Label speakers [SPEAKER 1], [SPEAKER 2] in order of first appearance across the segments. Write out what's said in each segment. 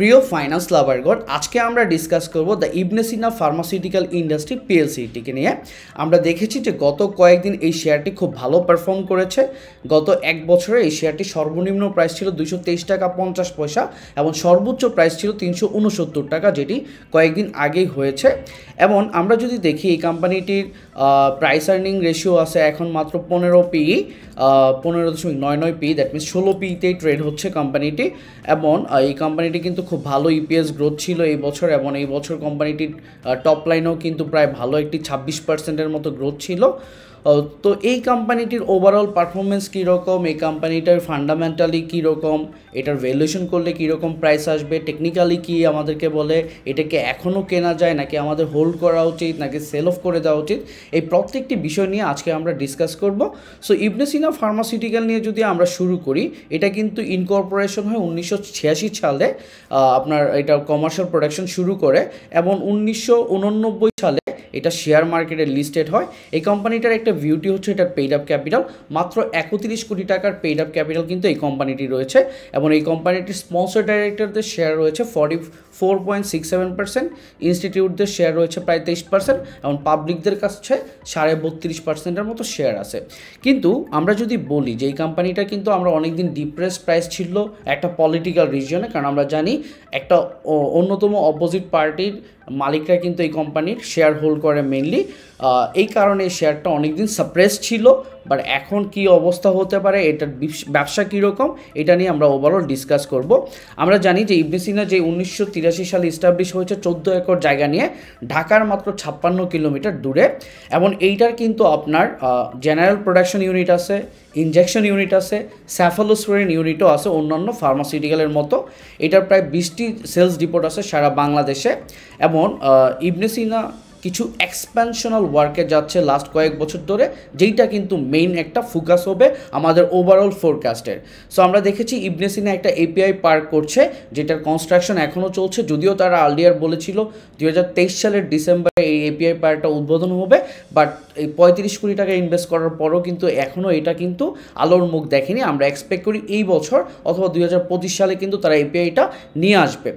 [SPEAKER 1] প্রিয় ফাইন্যান্স লাভারগণ, আজকে আমরা ডিসকাস করব the Ibn Sina pharmaceutical industry পিএলসিটিকে নিয়ে। আমরা দেখেছি যে গত কয়েকদিন এই শেয়ারটি খুব ভালো পারফর্ম করেছে। গত এক বছরে এই শেয়ারটি সর্বনিম্ন প্রাইস ছিল 223 টাকা 50 পয়সা এবং সর্বোচ্চ প্রাইস ছিল 369 টাকা, যেটি কয়েকদিন আগেই হয়েছে। এবং আমরা যদি দেখি এই কোম্পানিটির প্রাইস আর্নিং রেশিও আছে এখন মাত্র 15 পিই, 15.99 পি, দ্যাট মিনস 16 পিতেই ট্রেড হচ্ছে কোম্পানিটি। এবং এই কোম্পানিটি কিন্তু খুব ভালো ইপিএস গ্রোথ ছিল এই বছর, এবং এই বছর কোম্পানিটির টপ লাইনেও কিন্তু প্রায় ভালো একটি 26% মতো গ্রোথ ছিল। তো এই কোম্পানিটির ওভারঅল পারফরমেন্স কীরকম, এই কোম্পানিটার ফান্ডামেন্টালি কীরকম, এটার ভ্যালুয়েশন করলে কীরকম প্রাইস আসবে, টেকনিক্যালি কী আমাদেরকে বলে, এটাকে এখনও কেনা যায় নাকি আমাদের হোল্ড করা উচিত নাকি সেল অফ করে দেওয়া উচিত, এই প্রত্যেকটি বিষয় নিয়ে আজকে আমরা ডিসকাস করব। সো ইবনে সিনা ফার্মাসিউটিক্যাল নিয়ে যদি আমরা শুরু করি, এটা কিন্তু ইনকর্পোরেশন হয় 1986 সালে, আপনার এটা কমার্শিয়াল প্রোডাকশন শুরু করে, এবং 1989 সালে এটা শেয়ার মার্কেটে লিস্টেড হয়। এই কোম্পানিটার একটা বিউটি হচ্ছে এটার পেইড আপ ক্যাপিটাল মাত্র 31 কোটি টাকার পেইড আপ ক্যাপিটাল কিন্তু এই কোম্পানিটি রয়েছে, এবং এই কোম্পানিটির স্পন্সর ডাইরেক্টরদের শেয়ার রয়েছে 44.67%, ইনস্টিটিউটদের শেয়ার রয়েছে প্রায় 23%, এবং পাবলিকদের কাছে 32.5%-এর মতো শেয়ার আছে। কিন্তু আমরা যদি বলি যে এই কোম্পানিটা কিন্তু আমরা অনেকদিন ডিপ্রেস প্রাইস ছিল একটা পলিটিক্যাল রিজনে, কারণ আমরা জানি একটা অন্যতম অপোজিট পার্টির মালিকরা কিন্তু এই কোম্পানির শেয়ার হোল্ড করে মেইনলি, এই কারণে এই শেয়ারটা অনেকদিন সাপ্রেস ছিল। বাট এখন কি অবস্থা হতে পারে, এটার ব্যবসা কীরকম, এটা নিয়ে আমরা ওভারঅল ডিসকাস করব। আমরা জানি যে ইবনে সিনা যে 1983 সালে ইস্টাবলিশ হয়েছে 14 একর জায়গা নিয়ে ঢাকার মাত্র 56 কিলোমিটার দূরে, এবং এইটার কিন্তু আপনার জেনারেল প্রোডাকশন ইউনিট আছে, ইনজেকশন ইউনিট আছে, স্যাফালোস্পোরিন ইউনিটও আছে অন্যান্য ফার্মাসিউটিক্যালের মতো। এটার প্রায় 20টি সেলস ডিপোট আছে সারা বাংলাদেশে, এবং ইবনে সিনা কিছু এক্সপ্যানশনাল ওয়ার্কে যাচ্ছে লাস্ট কয়েক বছর ধরে, যেইটা কিন্তু মেইন একটা ফোকাস হবে আমাদের ওভারঅল ফোরকাস্টের। সো আমরা দেখেছি ইবনে সিনা একটা এপিআই পার্ক করছে, যেটার কনস্ট্রাকশন এখনও চলছে, যদিও তারা আর্লিয়ার বলেছিল 2023 সালের ডিসেম্বরে এই এপিআই পার্কটা উদ্বোধন হবে, বাট এই 35 কোটি টাকা ইনভেস্ট করার পরও কিন্তু এখনও এটা কিন্তু আলোর মুখ দেখেনি। আমরা এক্সপেক্ট করি এই বছর অথবা 2025 সালে কিন্তু তারা এপিআইটা নিয়ে আসবে।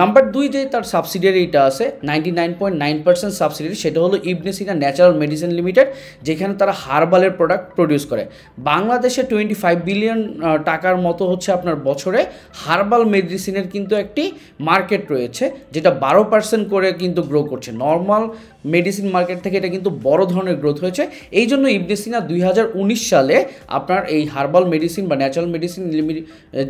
[SPEAKER 1] নাম্বার 2 যে তার সাবসিডিয়ারিটা আছে 99.9% সাবসিডিয়ারি, সেটা হলো ইবনে সিনা ন্যাচারাল মেডিসিন লিমিটেড, যেখানে তারা হার্বালের প্রোডাক্ট প্রডিউস করে। বাংলাদেশে 25 বিলিয়ন টাকার মতো হচ্ছে আপনার বছরে হার্বাল মেডিসিনের কিন্তু একটি মার্কেট রয়েছে, যেটা 12% করে কিন্তু গ্রো করছে। নর্মাল মেডিসিন মার্কেট থেকে এটা কিন্তু বড় ধরনের গ্রোথ হয়েছে। এই জন্য ইবনে সিনা 2019 সালে আপনার এই হার্বাল মেডিসিন বা ন্যাচারাল মেডিসিন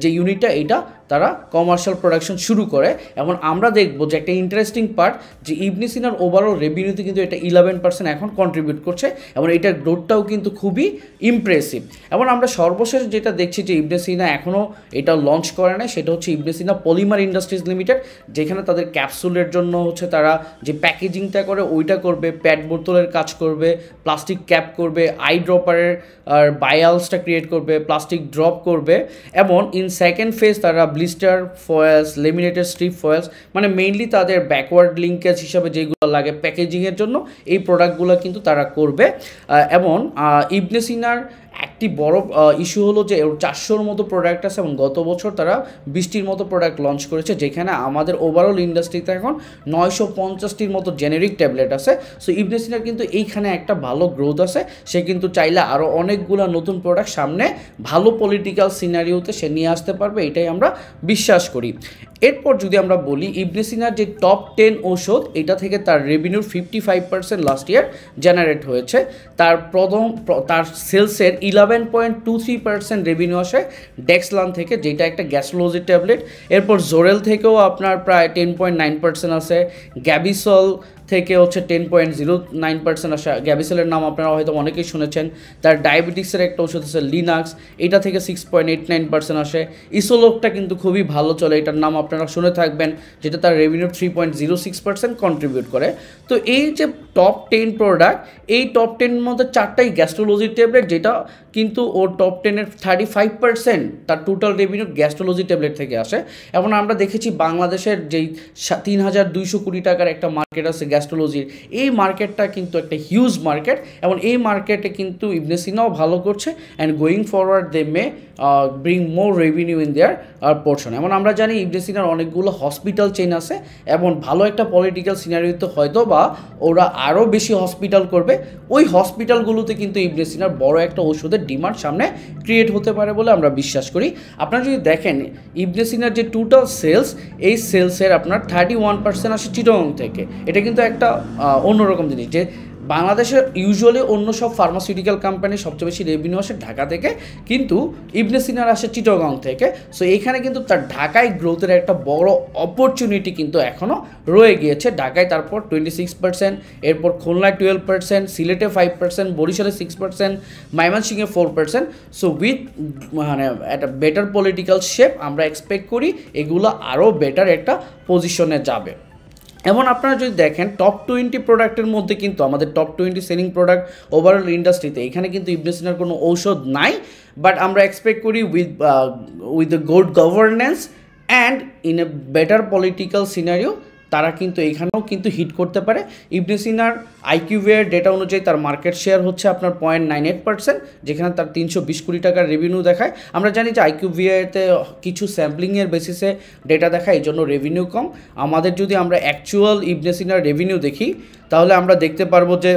[SPEAKER 1] যে ইউনিটটা, এটা তারা কমার্শিয়াল প্রোডাকশন শুরু করে। এবং আমরা দেখবো যে একটা ইন্টারেস্টিং পার্ট, যে ইবনে সিনার ওভারঅল রেভিনিউতে কিন্তু এটা 11% এখন কন্ট্রিবিউট করছে, এবং এটার গ্রোথটাও কিন্তু খুবই ইমপ্রেসিভ। এবং আমরা সর্বশেষ যেটা দেখছি যে ইবনে সিনা এখনও এটা লঞ্চ করে নাই, সেটা হচ্ছে ইবনে সিনা পলিমার ইন্ডাস্ট্রিজ লিমিটেড, যেখানে তাদের ক্যাপসুলের জন্য হচ্ছে তারা যে প্যাকেজিংটা করে ওইটা করবে, প্যাড বোতলের কাজ করবে, প্লাস্টিক ক্যাপ করবে, আই ড্রপারের আর বায়ালসটা ক্রিয়েট করবে, প্লাস্টিক ড্রপ করবে, এবং ইন সেকেন্ড ফেজ তারা blister foils, laminated strip foils, মানে মেইনলি তাদের ব্যাকওয়ার্ড লিঙ্কেজ হিসাবে যেগুলো লাগে প্যাকেজিংয়ের জন্য, এই প্রোডাক্টগুলো কিন্তু তারা করবে। এবং ইবনে সিনার একটি বড় ইস্যু হলো যে 400-র মতো প্রোডাক্ট আছে, এবং গত বছর তারা 20টির মতো প্রোডাক্ট লঞ্চ করেছে, যেখানে আমাদের ওভারঅল ইন্ডাস্ট্রিতে এখন 950টির মতো জেনেরিক ট্যাবলেট আছে। সো ইবনে সিনার কিন্তু এইখানে একটা ভালো গ্রোথ আছে, সে কিন্তু চাইলে আরও অনেকগুলো নতুন প্রোডাক্ট সামনে ভালো পলিটিক্যাল সিনারিওতে সে নিয়ে আসতে পারবে, এটাই আমরা বিশ্বাস করি। এরপর যদি আমরা বলি ইবনে সিনার যে টপ 10 ঔষধ, এটা থেকে তার রেভিনিউর 55% লাস্ট ইয়ার জেনারেট হয়েছে। তার সেলসের 11.23% রেভিনিউ আসে ডেক্সলান থেকে, যেটা একটা গ্যাস্ট্রোলজি ট্যাবলেট। এরপর জোরেল থেকেও আপনার প্রায় 10.9% আছে, গ্যাবিসল থেকে হচ্ছে 10.09% আসে। গ্যাবিসেলের নাম আপনারা হয়তো অনেকেই শুনেছেন। তার ডায়াবেটিক্সের একটা ওষুধ আছে লিনাক্স, এটা থেকে 6.89% আসে। ইসোলোকটা কিন্তু খুবই ভালো চলে, এটার নাম আপনারা শুনে থাকবেন, যেটা তার রেভিনিউ 3.06% কন্ট্রিবিউট করে। তো এই যে টপ 10 প্রোডাক্ট, এই টপ 10 মধ্যে 4টাই গ্যাস্ট্রোলজি ট্যাবলেট, যেটা কিন্তু ওর টপ 10-এর 35% তার টোটাল রেভিনিউ গ্যাস্ট্রোলজি ট্যাবলেট থেকে আসে। এবং আমরা দেখেছি বাংলাদেশের যেই 3200 কোটি টাকার একটা মার্কেট আছে গ্যাস্ট্রোলজির, এই মার্কেটটা কিন্তু একটা হিউজ মার্কেট, এবং এই মার্কেটে কিন্তু ইবনে সিনাও ভালো করছে, and going forward they may bring more revenue in their portion. এবং আমরা জানি ইবনে সিনার অনেকগুলো হসপিটাল চেইন আছে, এবং ভালো একটা পলিটিক্যাল সিনারিওতে হয়তো বা ওরা আরও বেশি হসপিটাল করবে, ওই হসপিটালগুলোতে কিন্তু ইবনে সিনার বড় একটা ওষুধের ডিমান্ড সামনে ক্রিয়েট হতে পারে বলে আমরা বিশ্বাস করি। আপনারা যদি দেখেন ইবনে সিনার যে টোটাল সেলস, এই সেলসের আপনার 31% আসে চিটাগং থেকে। এটা কিন্তু একটা অন্যরকম জিনিস, যে বাংলাদেশের ইউজুয়ালি অন্য সব ফার্মাসিউটিক্যাল কোম্পানির সবচেয়ে বেশি রেভিনিউ আসে ঢাকা থেকে, কিন্তু ইবনে সিনার আসে চিটাগং থেকে। সো এইখানে কিন্তু তার ঢাকায় গ্রোথের একটা বড় অপরচুনিটি কিন্তু এখনও রয়ে গিয়েছে। ঢাকায় তারপর 26%, এরপর খুলনায় 12%, সিলেটে 5%, বরিশালে 6%, ময়মনসিংহে 4%। সো উইথ মানে একটা বেটার পলিটিক্যাল শেপ আমরা এক্সপেক্ট করি এগুলো আরও বেটার একটা পজিশনে যাবে। এমন আপনারা যদি দেখেন টপ 20 প্রোডাক্টের মধ্যে কিন্তু আমাদের টপ 20 সেলিং প্রোডাক্ট ওভারঅল ইন্ডাস্ট্রিতে, এখানে কিন্তু ইবনে সিনার কোনো ঔষধ নাই, বাট আমরা এক্সপেক্ট করি with the good governance and in a better political scenario তারা কিন্তু এখানেও কিন্তু হিট করতে পারে। ইবনে সিনার আইকিউভিআর ডেটা অনুযায়ী তার মার্কেট শেয়ার হচ্ছে আপনার 0.98%, যেখানে তার 320 কোটি টাকার রেভিনিউ দেখায়। আমরা জানি যে আইকিউভিআরতে কিছু স্যাম্পলিংয়ের বেসিসে ডেটা দেখায়, এই জন্য রেভিনিউ কম। আমাদের যদি আমরা অ্যাকচুয়াল ইবনে সিনার রেভিনিউ দেখি, তাহলে আমরা দেখতে পারবো যে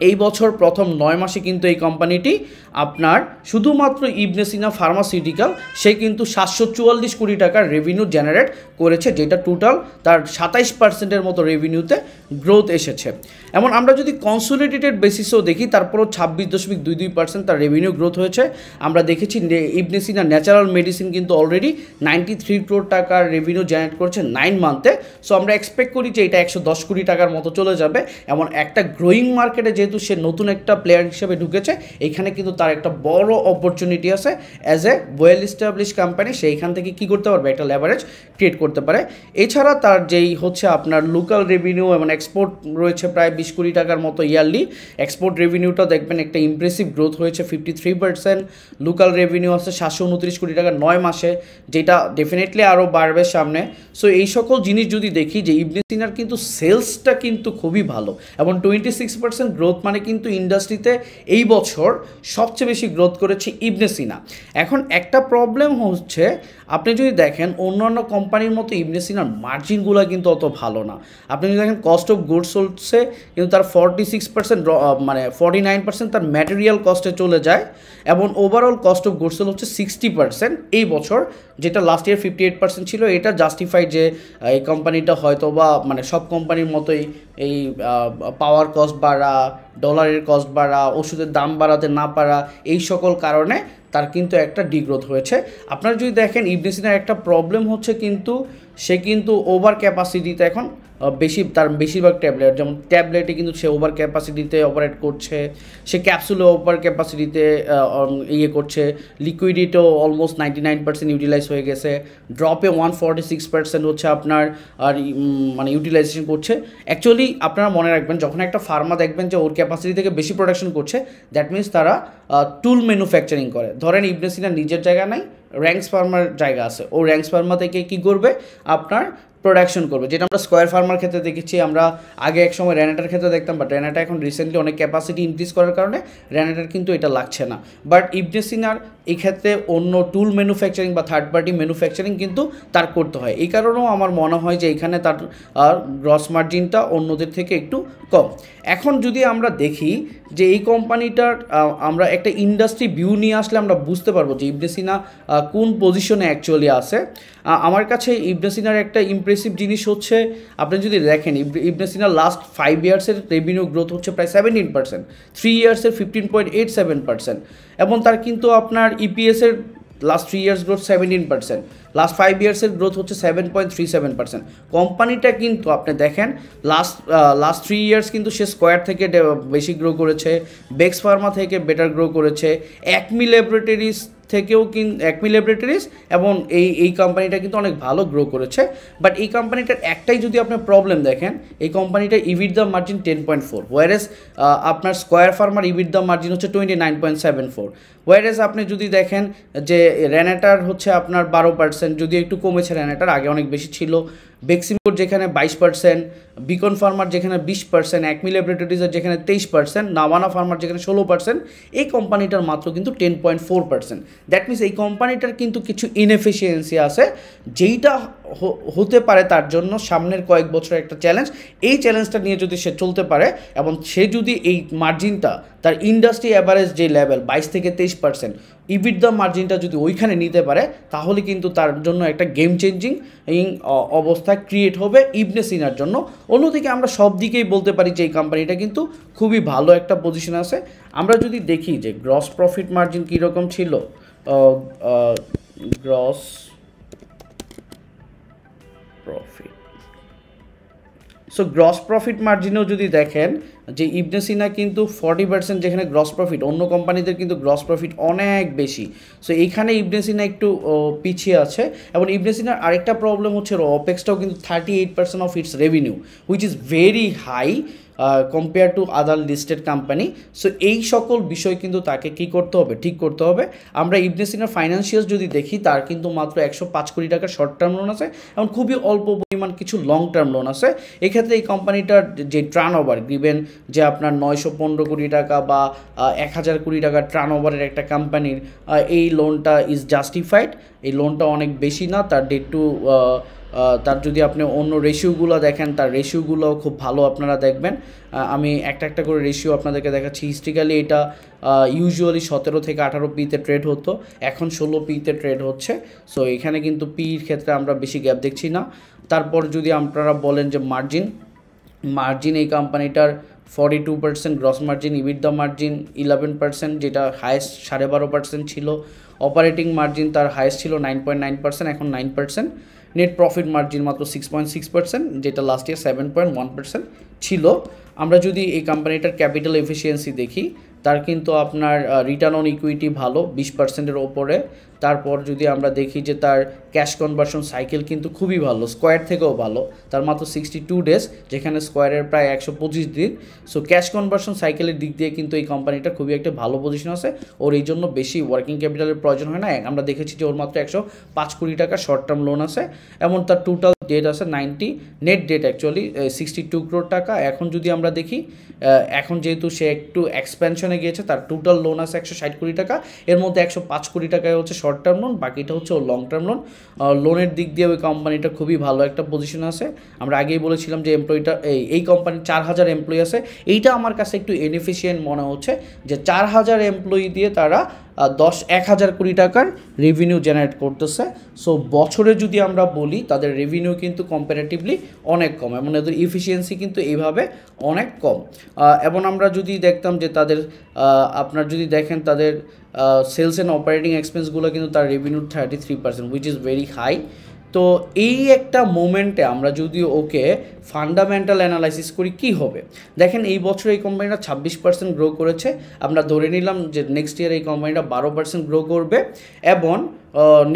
[SPEAKER 1] এই বছর প্রথম 9 মাসে কিন্তু এই কোম্পানিটি আপনার শুধুমাত্র ইবনে সিনা ফার্মাসিউটিক্যাল সে কিন্তু 744 কোটি টাকার রেভিনিউ জেনারেট করেছে, যেটা টোটাল তার 27%-এর মতো রেভিনিউতে গ্রোথ এসেছে। এমন আমরা যদি কনসোলিডেটেড বেসিসেও দেখি, তারপরও 26.22% তার রেভিনিউ গ্রোথ হয়েছে। আমরা দেখেছি ইবনে সিনা ন্যাচারাল মেডিসিন কিন্তু অলরেডি 93 কোটি টাকার রেভিনিউ জেনারেট করেছে 9 মান্থে। সো আমরা এক্সপেক্ট করি যে এটা 110 কোটি টাকার মতো চলে যাবে। এমন একটা গ্রোয়িং মার্কেটে যেহেতু সে নতুন একটা প্লেয়ার হিসেবে ঢুকেছে, এখানে কিন্তু তার একটা বড় অপরচুনিটি আছে as a well establish company. সেইখান থেকে কী করতে পারবে, একটা লেভারেজ ক্রিয়েট করতে পারে। এছাড়া তার যেই হচ্ছে আপনার লোকাল রেভিনিউ এবং এক্সপোর্ট রয়েছে প্রায় 20 কোটি টাকার মতো ইয়ারলি। এক্সপোর্ট রেভিনিউটা দেখবেন একটা ইমপ্রেসিভ গ্রোথ হয়েছে 53%। লোকাল রেভিনিউ আছে 729 কোটি টাকা 9 মাসে, যেটা ডেফিনেটলি আরও বাড়বে সামনে। সো এই সকল জিনিস যদি দেখি যে ইবনে সিনার কিন্তু সেলসটা কিন্তু খুবই ভালো, এবং 26% গ্রোথ মানে কিন্তু ইন্ডাস্ট্রিতে এই বছর সবচেয়ে বেশি গ্রোথ করেছে ইবনে সিনা। এখন একটা প্রবলেম হচ্ছে, আপনি যদি দেখেন অন্যান্য কোম্পানির মতো ইবনে সিনার মার্জিনগুলো কিন্তু অত ভালো না। আপনি যদি দেখেন কস্ট অফ গুডস সোল্ডসে কিন্তু তার 46% মানে 49% তার ম্যাটেরিয়াল কস্টে চলে যায়, এবং overall cost of goods sold হচ্ছে 60% এই বছর, যেটা লাস্ট ইয়ার 58% ছিল। এটা জাস্টিফাইড যে এই কোম্পানিটা হয়তো বা মানে সব কোম্পানির মতোই এই পাওয়ার কস্ট বাড়া, ডলারের কস্ট বাড়া, ওষুধের দাম বাড়াতে না পারা, এই সকল কারণে তার কিন্তু একটা ডিগ্রোথ হয়েছে। আপনারা যদি দেখেন ইবনে সিনার একটা প্রবলেম হচ্ছে কিন্তু সে কিন্তু ওভার ক্যাপাসিটিতে এখন তার বেশিরভাগ ট্যাবলেট, যেমন ট্যাবলেটে কিন্তু সে ওভার ক্যাপাসিটিতে অপারেট করছে, সে ক্যাপসুলে ওভার ক্যাপাসিটিতে করছে, লিকুইডিটিও অলমোস্ট 99% ইউটিলাইজ হয়ে গেছে, ড্রপে 146% হচ্ছে আপনার আর মানে ইউটিলাইজেশন করছে। অ্যাকচুয়ালি আপনারা মনে রাখবেন, যখন একটা ফার্মা দেখবেন যে ওর ক্যাপাসিটি থেকে বেশি প্রোডাকশন করছে, দ্যাট মিনস তারা টুল ম্যানুফ্যাকচারিং করে। ধরেন ইবনে সিনার নিজের জায়গা নাই, র্যাঙ্কস ফার্মার জায়গা আছে, ও র্যাঙ্কস ফার্মা থেকে কী করবে আপনার প্রোডাকশন করবে, যেটা আমরা স্কোয়ার ফার্মার ক্ষেত্রে দেখেছি। আমরা আগে এক সময় র্যানেটার ক্ষেত্রে দেখতাম, বাট র্যানেটা এখন রিসেন্টলি অনেক ক্যাপাসিটি ইনক্রিজ করার কারণে র্যানেটার কিন্তু এটা লাগছে না। বাট ইবনে সিনার এই ক্ষেত্রে অন্য টুল ম্যানুফ্যাকচারিং বা থার্ড পার্টি ম্যানুফ্যাকচারিং কিন্তু তার করতে হয়। এই কারণেও আমার মনে হয় যে এখানে তার গ্রস মার্জিনটা অন্যদের থেকে একটু কম। এখন যদি আমরা দেখি যে এই কোম্পানিটার আমরা একটা ইন্ডাস্ট্রি ভিউ নিয়ে আসলে আমরা বুঝতে পারবো যে ইবনে সিনা কোন পজিশনে অ্যাকচুয়ালি আছে। আমার কাছে ইবনে সিনার একটা ইমপ্রেসিভ জিনিস হচ্ছে, আপনি যদি দেখেন ইবনে সিনার লাস্ট 5 ইয়ার্সের রেভিনিউ গ্রোথ হচ্ছে প্রায় 17%, 3 ইয়ার্সের 15.87%, এবং তার কিন্তু আপনার ইপিএসের লাস্ট 3 ইয়ার্স গ্রোথ 17%, লাস্ট 5 ইয়ার্সের গ্রোথ হচ্ছে 7.37%। কোম্পানিটা কিন্তু আপনি দেখেন লাস্ট 3 ইয়ার্স কিন্তু সে স্কোয়ার থেকে বেশি গ্রো করেছে, বেক্স ফার্মা থেকে বেটার গ্রো করেছে, অ্যাকমি ল্যাবরেটরিজ থেকেও কিন্তু অ্যাকমি ল্যাবরেটরিজ এবং এই কোম্পানিটা কিন্তু অনেক ভালো গ্রো করেছে। বাট এই কোম্পানিটার একটাই যদি আপনি প্রবলেম দেখেন, এই কোম্পানিটার ইবিটদা মার্জিন 10.4, ওয়ারেস আপনার স্কয়ার ফার্মার ইবিটদা মার্জিন হচ্ছে 29.74। ওয়ারেস আপনি যদি দেখেন যে রেনেটার হচ্ছে আপনার 12%, যদি একটু কমেছে রেনেটার, আগে অনেক বেশি ছিল। বেক্সিমকোর যেখানে 22%, বিকন ফার্মার যেখানে 20%, অ্যাকমি ল্যাবরেটরিজের যেখানে 23%, নাভানা ফার্মার যেখানে 16%, এই কোম্পানিটার মাত্র কিন্তু 10.4%। দ্যাট মিনস এই কোম্পানিটার কিন্তু কিছু ইনএফিসিয়েন্সি আছে, যেইটা হতে পারে তার জন্য সামনের কয়েক বছরের একটা চ্যালেঞ্জ। এই চ্যালেঞ্জটা নিয়ে যদি সে চলতে পারে এবং সে যদি এই মার্জিনটা তার ইন্ডাস্ট্রি অ্যাভারেজ যে লেভেল 22 থেকে 23%, ইবিটদা মার্জিনটা যদি ওইখানে নিতে পারে, তাহলে কিন্তু তার জন্য একটা গেম চেঞ্জিং অবস্থা ক্রিয়েট হবে ইবনে সিনার জন্য। অন্যদিকে আমরা সব দিকেই বলতে পারি যে এই কোম্পানিটা কিন্তু খুবই ভালো একটা পজিশন আছে। আমরা যদি দেখি যে গ্রস প্রফিট মার্জিন কীরকম ছিল, gross profit, so gross profit মার্জিনেও যদি দেখেন যে ইবনে সিনা কিন্তু 40% যেখানে গ্রস প্রফিট, অন্য কোম্পানিদের কিন্তু গ্রস প্রফিট অনেক বেশি। সো এইখানে ইবনে সিনা একটু পিছিয়ে আছে। এবং ইবনে সিনার আরেকটা প্রবলেম হচ্ছে অপেক্সটাও কিন্তু 38% of its revenue, which is very high compare to other listed company. So এই সকল বিষয় কিন্তু তাকে কী করতে হবে, ঠিক করতে হবে। আমরা ইবনে সিনার ফাইন্যান্সিয়ালস যদি দেখি, তার কিন্তু মাত্র 105 কোটি টাকার শর্ট টার্ম লোন আছে এবং খুবই অল্প পরিমাণ কিছু লং টার্ম লোন আছে। এক্ষেত্রে এই কোম্পানিটার যে টার্ন ওভার গিভেন যে আপনার 915 কোটি টাকা বা 1000 কোটি টাকার টার্ন ওভারের একটা কোম্পানির এই লোনটা ইজ জাস্টিফাইড। এই লোনটা অনেক বেশি না, তার ডেট টু তার যদি আপনি অন্য রেশিওগুলো দেখেন, তার রেশিওগুলোও খুব ভালো আপনারা দেখবেন। আমি একটা করে রেশিও আপনাদেরকে দেখাচ্ছি। হিস্ট্রিক্যালি এটা ইউজুয়ালি 17 থেকে 18 পিতে ট্রেড হতো, এখন 16 পিতে ট্রেড হচ্ছে। সো এখানে কিন্তু পির ক্ষেত্রে আমরা বেশি গ্যাপ দেখছি না। তারপর যদি আপনারা বলেন যে মার্জিন এই কোম্পানিটার 42% গ্রস মার্জিন, ইবিটদা মার্জিন 11%, যেটা হায়েস্ট 12.5% ছিল। অপারেটিং মার্জিন তার হায়েস্ট ছিল 9.9%, এখন 9%। নেট প্রফিট মার্জিন মাত্র 6.6%, যেটা লাস্ট ইয়ার 7.1% ছিল। আমরা যদি এই কোম্পানিটার ক্যাপিটাল এফিসিয়েন্সি দেখি, তার কিন্তু আপনার রিটার্ন অন ইকুইটি ভালো 20%-এর ওপরে। তারপর যদি আমরা দেখি যে তার ক্যাশ কনভার্সন সাইকেল কিন্তু খুবই ভালো, স্কোয়ার থেকেও ভালো, তার মাত্র 62 ডেজ, যেখানে স্কোয়ারের প্রায় 125 দিন। সো ক্যাশ কনভার্সন সাইকেলের দিক দিয়ে কিন্তু এই কোম্পানিটা খুবই একটা ভালো পজিশন আছে, ওর এই জন্য বেশি ওয়ার্কিং ক্যাপিটালের প্রয়োজন হয় না। আমরা দেখেছি যে ওর মাত্র 105 কোটি টাকা শর্ট টার্ম লোন আছে এবং তার টোটাল ডেট আছে 90, নেট ডেট অ্যাকচুয়ালি 62 crore টাকা। এখন যদি আমরা দেখি, এখন যেহেতু সে একটু এক্সপ্যানশনে গিয়েছে, তার টোটাল লোন আছে 160 কোটি টাকা, এর মধ্যে 105 কোটি টাকায় হচ্ছে শর্ট টার্ম লোন, বাকিটা হচ্ছে ওর লং টার্ম লোন। লোনের দিক দিয়ে ওই কোম্পানিটা খুবই ভালো একটা পজিশন আছে। আমরা আগেই বলেছিলাম যে এমপ্লয়িটা এই কোম্পানির 4000 এমপ্লয়ি আছে। এইটা আমার কাছে একটু ইনএফিশিয়েন্ট মনে হচ্ছে যে 4000 এমপ্লয়ি দিয়ে তারা 10,000 কোটি টাকার রেভিনিউ জেনারেট করতেছে। সো বছরে যদি আমরা বলি, তাদের রেভিনিউ কিন্তু কম্পারেটিভলি অনেক কম এবং এদের ইফিসিয়েন্সি কিন্তু এইভাবে অনেক কম। এবং আমরা যদি দেখতাম যে তাদের আপনার যদি দেখেন তাদের সেলস অ্যান্ড অপারেটিং এক্সপেন্সগুলো কিন্তু তার রেভিনিউর 33%, হুইচ ইজ ভেরি হাই। তো এই একটা মোমেন্টে আমরা যদি ওকে ফান্ডামেন্টাল অ্যানালাইসিস করি, কি হবে দেখেন, এই বছর এই কোম্পানিটা 26% গ্রো করেছে। আমরা ধরে নিলাম যে নেক্সট ইয়ার এই কোম্পানিটা 12% গ্রো করবে এবং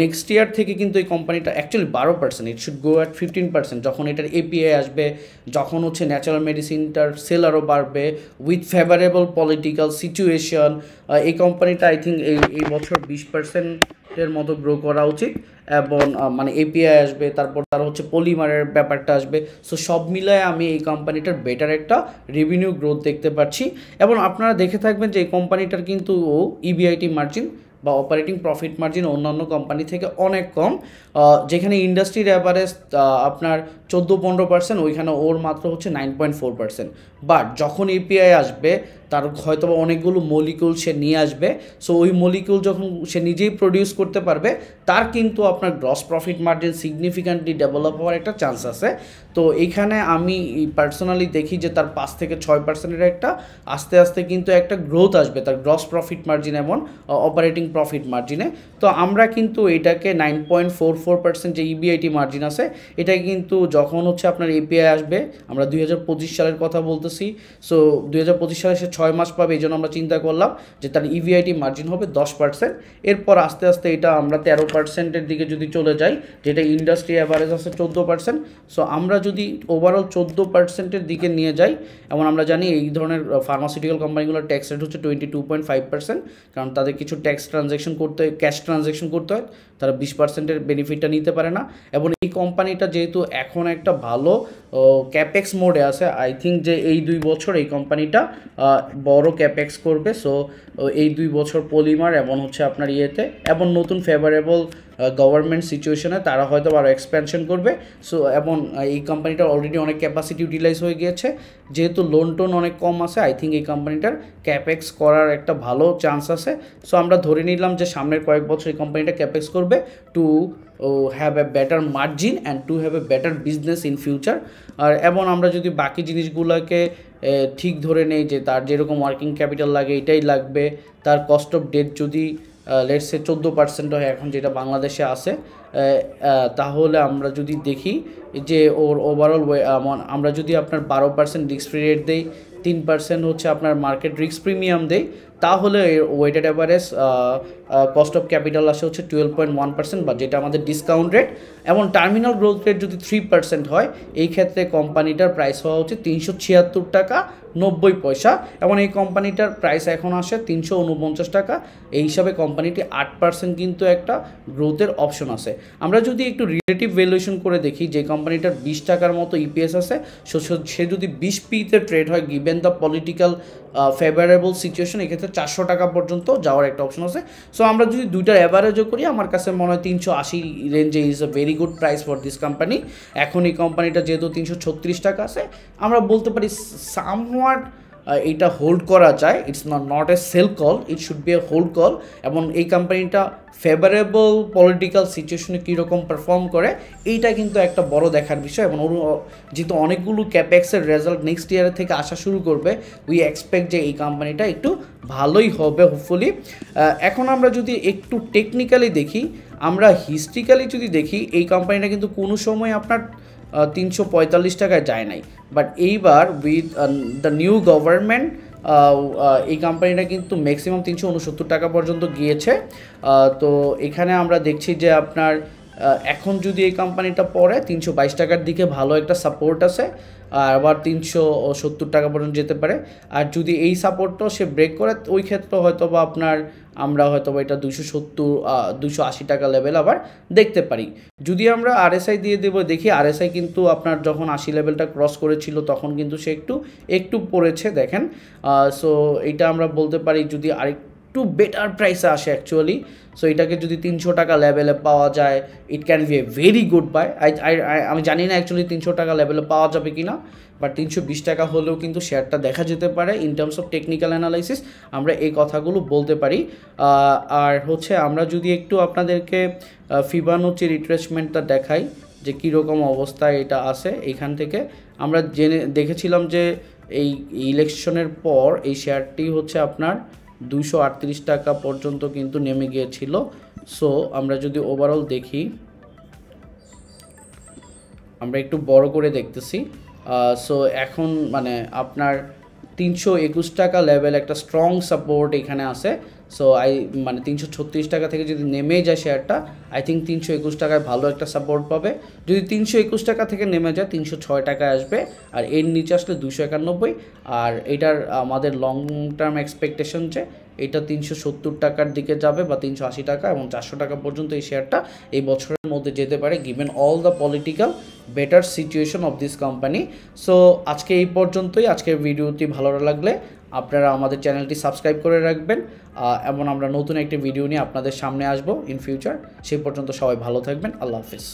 [SPEAKER 1] নেক্সট ইয়ার থেকে কিন্তু এই কোম্পানিটা actually 12%, it should go at 15% যখন এটার এপিআই আসবে, যখন হচ্ছে ন্যাচারাল মেডিসিনটার সেল আরও বাড়বে উইথ ফেভারেবল পলিটিক্যাল সিচুয়েশন। এই কোম্পানিটা আই থিঙ্ক এই বছর 20%-এর মতো গ্রো করা উচিত এবং মানে এপিআই আসবে, তারপর তার হচ্ছে পলিমারের ব্যাপারটা আসবে। সো সব মিলায় আমি এই কোম্পানিটার বেটার একটা রেভিনিউ গ্রোথ দেখতে পাচ্ছি। এবং আপনারা দেখে থাকবেন যে এই কোম্পানিটার কিন্তু ইবিআইটি মার্জিন বা অপারেটিং প্রফিট মার্জিন অন্যান্য কোম্পানি থেকে অনেক কম। যেখানে ইন্ডাস্ট্রির অ্যাভারেজ আপনার 14-15%, ওইখানে ওর মাত্র হচ্ছে 9.4%। বাট যখন এপিআই আসবে, তার হয়তো অনেকগুলো মলিকিউল সে নিয়ে আসবে। সো ওই মলিকিউল যখন সে নিজেই প্রডিউস করতে পারবে, তার কিন্তু আপনার gross profit margin significantly develop হওয়ার একটা চান্স আছে। তো এইখানে আমি পার্সোনালি দেখি যে তার 5 থেকে 6%-এর একটা আস্তে আস্তে কিন্তু একটা গ্রোথ আসবে তার গ্রস প্রফিট মার্জিন এবং অপারেটিং প্রফিট মার্জিনে। তো আমরা কিন্তু এটাকে 9.44% যে ইবিআইটি মার্জিন আছে, এটা কিন্তু যখন হচ্ছে আপনার এপিআই আসবে, আমরা 2025 সালের কথা বলতেছি। সো 2025 সালে সে 6 মাস পাবে, এই জন্য আমরা চিন্তা করলাম যে তার ইভিআইটি মার্জিন হবে 10%। এরপর আস্তে আস্তে এটা আমরা 13%-এর দিকে যদি চলে যাই, যেটা ইন্ডাস্ট্রি অ্যাভারেজ আছে 14%। সো আমরা যদি ওভারঅল 14%-এর দিকে নিয়ে যাই, এবং আমরা জানি এই ধরনের ফার্মাসিউটিক্যাল কোম্পানিগুলোর ট্যাক্স রেট হচ্ছে 22.5%, কারণ তাদের কিছু ট্যাক্স ট্রানজ্যাকশন করতে হয়, ক্যাশ ট্রানজ্যাকশন করতে হয়, তারা 20%-এর বেনিফিটটা নিতে পারে না। এবং এই কোম্পানিটা যেহেতু এখন একটা ভালো ক্যাপেক্স মোডে আছে, আই থিঙ্ক যে এই 2 বছর এই কোম্পানিটা বড় ক্যাপেক্স করবে। সো এই 2 বছর পলিমার এবং হচ্ছে আপনার ইয়েতে এবং নতুন ফেভারেবল গভর্নমেন্ট সিচুয়েশনে তারা হয়তো আরও এক্সপ্যানশন করবে। সো এবং এই কোম্পানিটার অলরেডি অনেক ক্যাপাসিটি ইউটিলাইজ হয়ে গিয়েছে, যেহেতু লোন টোন অনেক কম আছে, আই থিঙ্ক এই কোম্পানিটার ক্যাপেক্স করার একটা ভালো চান্স আছে। সো আমরা ধরে নিলাম যে সামনের কয়েক বছর এই কোম্পানিটা ক্যাপেক্স করবে to have a better margin and to have a better business in future. আর এবং আমরা যদি বাকি জিনিসগুলোকে ঠিক ধরে নেই যে তার যেরকম ওয়ার্কিং ক্যাপিটাল লাগে এটাই লাগবে, তার কস্ট অফ ডেট যদি লেটসে 14% হয় এখন যেটা বাংলাদেশে আছে, তাহলে আমরা যদি দেখি যে ওর ওভারঅল আমরা যদি আপনার 12% রিস্ক ফ্রি রেট দেই, 3% হচ্ছে আপনার মার্কেট রিস্ক প্রিমিয়াম দেই, তাহলে weighted average cost of capital আসে হচ্ছে 12.1%, বা যেটা আমাদের ডিসকাউন্ট রেট। এবং টার্মিনাল গ্রোথ রেট যদি 3% হয়, এই ক্ষেত্রে কোম্পানিটার প্রাইস হওয়া হচ্ছে 376 টাকা 90 পয়সা, এবং এই কোম্পানিটার প্রাইস এখন আসে 349 টাকা। এই হিসাবে কোম্পানিটি 8% কিন্তু একটা গ্রোথের অপশন আছে। আমরা যদি একটু রিলেটিভ ভ্যালুয়েশন করে দেখি, যে কোম্পানিটার 20 টাকার মতো ইপিএস আছে, সে যদি 20 পিতে ট্রেড হয়, given the political favourable situation, এক্ষেত্রে 400 টাকা পর্যন্ত যাওয়ার একটা অপশন আছে। সো আমরা যদি দুইটার অ্যাভারেজও করি, আমার কাছে মনে হয় 380 রেঞ্জে is a very good price for this company. এখন এই কোম্পানিটা যেহেতু 336 টাকা আছে, আমরা বলতে পারি সামওয়াট এটা হোল্ড করা যায়। It's not a sell call, it should be a hold call. এবং এই কোম্পানিটা ফেভারেবল পলিটিক্যাল সিচুয়েশনে কীরকম পারফর্ম করে, এইটা কিন্তু একটা বড় দেখার বিষয়। এবং যেহেতু অনেকগুলো ক্যাপেক্সের রেজাল্ট নেক্সট ইয়ারের থেকে আসা শুরু করবে, উই এক্সপেক্ট যে এই কোম্পানিটা একটু ভালোই হবে হোপফুলি। এখন আমরা যদি একটু টেকনিক্যালি দেখি, আমরা হিস্ট্রিক্যালি যদি দেখি, এই কোম্পানিটা কিন্তু কোনো সময় আপনার 345 টাকায় যায় নাই, বাট এইবার উইথ দ্য নিউ গভর্নমেন্ট এই কোম্পানিটা কিন্তু ম্যাক্সিমাম 369 টাকা পর্যন্ত গিয়েছে। তো এখানে আমরা দেখছি যে আপনার এখন যদি এই কোম্পানিটা পড়ে 322 টাকার দিকে ভালো একটা সাপোর্ট আছে, আর আবার 370 টাকা পর্যন্ত যেতে পারে। আর যদি এই সাপোর্টটাও সে ব্রেক করে, ওই ক্ষেত্রে হয়তো বা আপনার আমরা হয়তো বা এটা 280 টাকা লেভেল আবার দেখতে পারি। যদি আমরা আরএসআই দিয়ে দেবো, দেখি আরএসআই কিন্তু আপনার যখন 80 লেভেলটা ক্রস করেছিল তখন কিন্তু সে একটু পড়েছে, দেখেন। সো এটা আমরা বলতে পারি যদি আরেকটু বেটার প্রাইসে আসে অ্যাকচুয়ালি, সো এটাকে যদি 300 টাকা লেভেলে পাওয়া যায়, it can B a very good bye. আমি জানি না অ্যাকচুয়ালি 300 টাকা লেভেলে পাওয়া যাবে কি না, বাট 320 টাকা হলেও কিন্তু শেয়ারটা দেখা যেতে পারে। In terms of technical analysis আমরা এই কথাগুলো বলতে পারি। আর হচ্ছে আমরা যদি একটু আপনাদেরকে ফিবোনাচি রিট্রেসমেন্টটা দেখাই যে কীরকম অবস্থায় এটা আছে, এইখান থেকে আমরা দেখেছিলাম যে এই ইলেকশনের পর এই শেয়ারটি হচ্ছে আপনার 238 টাকা পর্যন্ত কিন্তু নেমে গিয়েছিল। সো আমরা যদি ওভারঅল দেখি, আমরা একটু বড় করে দেখতেছি। সো এখন মানে আপনার 321 টাকা লেভেল একটা স্ট্রং সাপোর্ট এখানে আছে। সো মানে 336 টাকা থেকে যদি নেমে যায় শেয়ারটা, আই থিঙ্ক 321 টাকায় ভালো একটা সাপোর্ট পাবে। যদি 321 টাকা থেকে নেমে যায় 306 টাকায় আসবে, আর এর নিচে আসলে 291। আর এটার আমাদের লং টার্ম এক্সপেকটেশন যে এটা 370 টাকার দিকে যাবে বা 380 টাকা, এবং 400 টাকা পর্যন্ত এই শেয়ারটা এই বছরের মধ্যে যেতে পারে, given all the political better situation of this company. So আজকে এই পর্যন্তই। আজকের ভিডিওটি ভালো লাগলে আপনারা আমাদের চ্যানেলটি সাবস্ক্রাইব করে রাখবেন, এবং আমরা নতুন একটি ভিডিও নিয়ে আপনাদের সামনে আসবো ইন ফিউচার। সেই পর্যন্ত সবাই ভালো থাকবেন। আল্লাহ হাফিজ।